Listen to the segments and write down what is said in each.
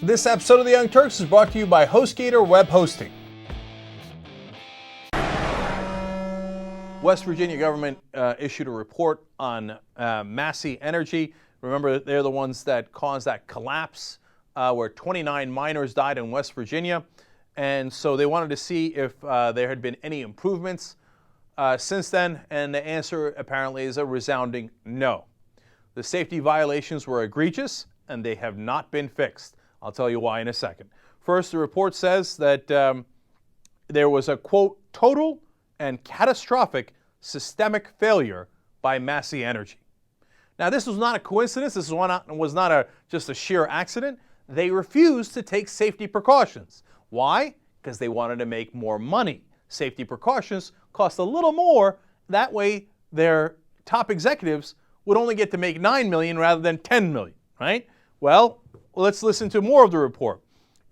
This episode of The Young Turks is brought to you by HostGator Web Hosting. West Virginia government issued a report on Massey Energy. Remember, they're the ones that caused that collapse where 29 miners died in West Virginia. And so they wanted to see if there had been any improvements since then. And the answer apparently is a resounding no. The safety violations were egregious and they have not been fixed. I'll tell you why in a second. First, the report says that there was a, quote, total and catastrophic systemic failure by Massey Energy. Now, this was not a coincidence. This was not just a sheer accident. They refused to take safety precautions. Why? Because they wanted to make more money. Safety precautions cost a little more. That way, their top executives would only get to make $9 million rather than $10 million, right? Well, let's listen to more of the report.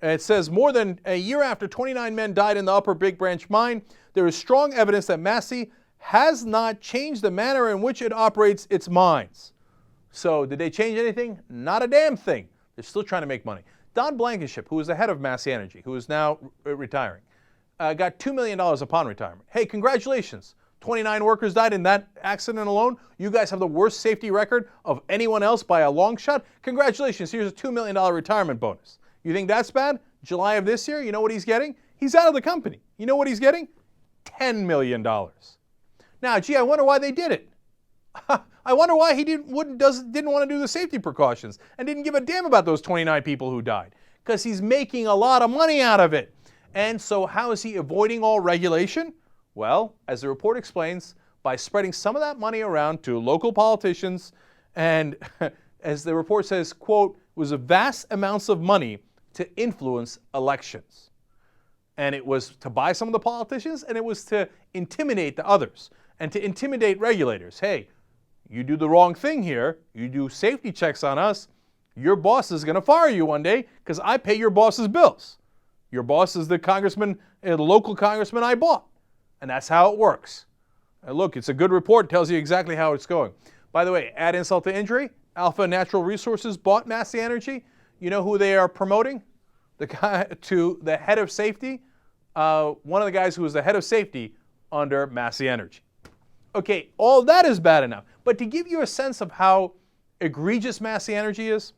It says, more than a year after 29 men died in the Upper Big Branch mine, there is strong evidence that Massey has not changed the manner in which it operates its mines. So did they change anything? Not a damn thing. They're still trying to make money. Don Blankenship, who was the head of Massey Energy, who is now retiring, got $2 million upon retirement. Hey, congratulations. 29 workers died in that accident alone. You guys have the worst safety record of anyone else by a long shot. Congratulations, here's a $2 million retirement bonus. You think that's bad? July of this year, you know what he's getting? He's out of the company. You know what he's getting? $10 million. Now, gee, I wonder why they did it. I wonder why he didn't want to do the safety precautions and didn't give a damn about those 29 people who died. Because he's making a lot of money out of it. And so how is he avoiding all regulation? Well, as the report explains, by spreading some of that money around to local politicians, and as the report says, quote, was vast amounts of money to influence elections. And it was to buy some of the politicians, and it was to intimidate the others, and to intimidate regulators. Hey, you do the wrong thing here, you do safety checks on us, your boss is going to fire you one day because I pay your boss's bills. Your boss is the congressman, the local congressman I bought. And that's how it works. And look, it's a good report. It tells you exactly how it's going. By the way, add insult to injury. Alpha Natural Resources bought Massey Energy. You know who they are promoting? The guy to the head of safety. One of the guys who was the head of safety under Massey Energy. Okay, all that is bad enough. But to give you a sense of how egregious Massey Energy is,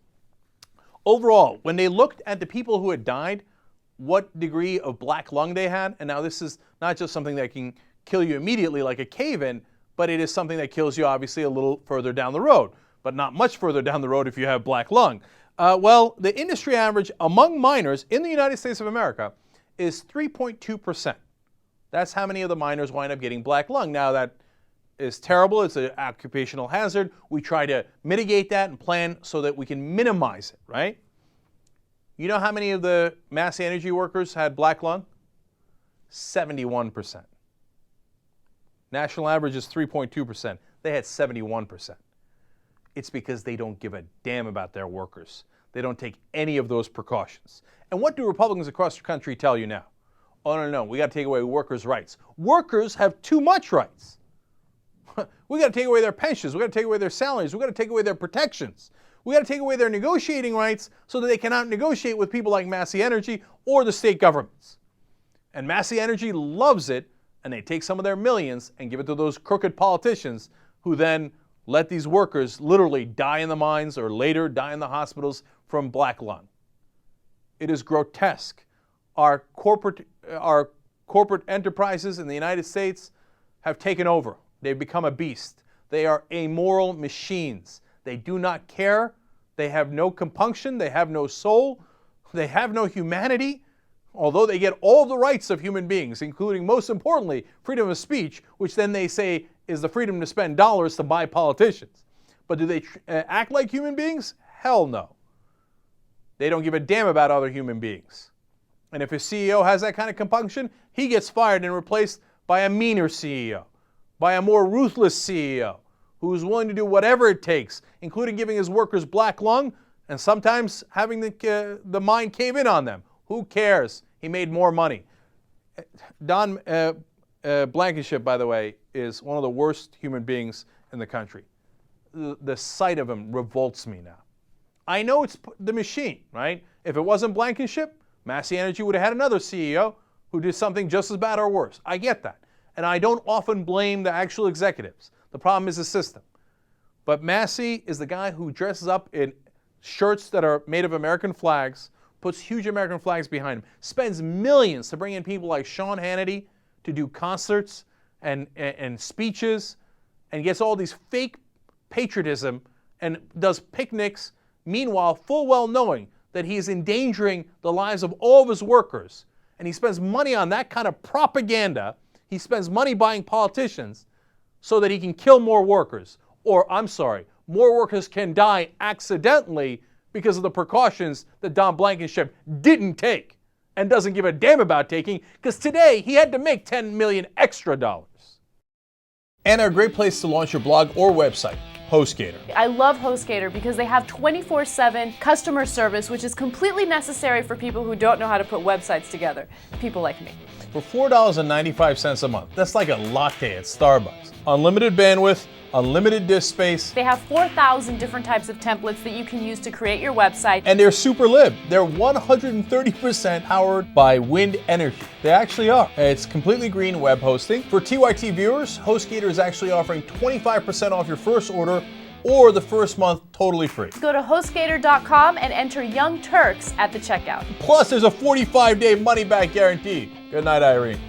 overall, when they looked at the people who had died, what degree of black lung they had, and now this is not just something that can kill you immediately like a cave-in, but it is something that kills you obviously a little further down the road, but not much further down the road if you have black lung. Well, the industry average among miners in the United States of America is 3.2%. That's how many of the miners wind up getting black lung. Now that is terrible. It's an occupational hazard. We try to mitigate that and plan so that we can minimize it, right? You know how many of the Massey Energy workers had black lung? 71%. National average is 3.2%. They had 71%. It's because they don't give a damn about their workers. They don't take any of those precautions. And what do Republicans across the country tell you now? Oh, no, we got to take away workers' rights. Workers have too much rights. We got to take away their pensions. We got to take away their salaries. We got to take away their protections. We got to take away their negotiating rights so that they cannot negotiate with people like Massey Energy or the state governments. And Massey Energy loves it, and they take some of their millions and give it to those crooked politicians who then let these workers literally die in the mines or later die in the hospitals from black lung. It is grotesque. Our corporate enterprises in the United States have taken over. They've become a beast. They are amoral machines. They do not care. They have no compunction. They have no soul. They have no humanity. Although they get all the rights of human beings, including, most importantly, freedom of speech, which then they say is the freedom to spend dollars to buy politicians. But do they act like human beings? Hell no. They don't give a damn about other human beings. And if a CEO has that kind of compunction, he gets fired and replaced by a meaner CEO, by a more ruthless CEO, who's willing to do whatever it takes, including giving his workers black lung and sometimes having the mine cave in on them. Who cares? He made more money. Don Blankenship, by the way, is one of the worst human beings in the country. The sight of him revolts me now. I know it's the machine, right? If it wasn't Blankenship, Massey Energy would have had another CEO who did something just as bad or worse. I get that. And I don't often blame the actual executives. The problem is the system. But Massey is the guy who dresses up in shirts that are made of American flags, puts huge American flags behind him, spends millions to bring in people like Sean Hannity to do concerts and speeches, and gets all these fake patriotism and does picnics, meanwhile full well knowing that he is endangering the lives of all of his workers. And he spends money on that kind of propaganda. He spends money buying politicians so that he can kill more workers. Or, I'm sorry, more workers can die accidentally because of the precautions that Don Blankenship didn't take and doesn't give a damn about taking, because today he had to make $10 million extra dollars. And a great place to launch your blog or website, HostGator. I love HostGator because they have 24/7 customer service, which is completely necessary for people who don't know how to put websites together, people like me. For $4.95 a month, that's like a latte at Starbucks. Unlimited bandwidth, unlimited disk space. They have 4,000 different types of templates that you can use to create your website. And they're super lib. They're 130% powered by wind energy. They actually are. It's completely green web hosting. For TYT viewers, HostGator is actually offering 25% off your first order or the first month totally free. Go to HostGator.com and enter Young Turks at the checkout. Plus, there's a 45-day money-back guarantee. Good night, Irene.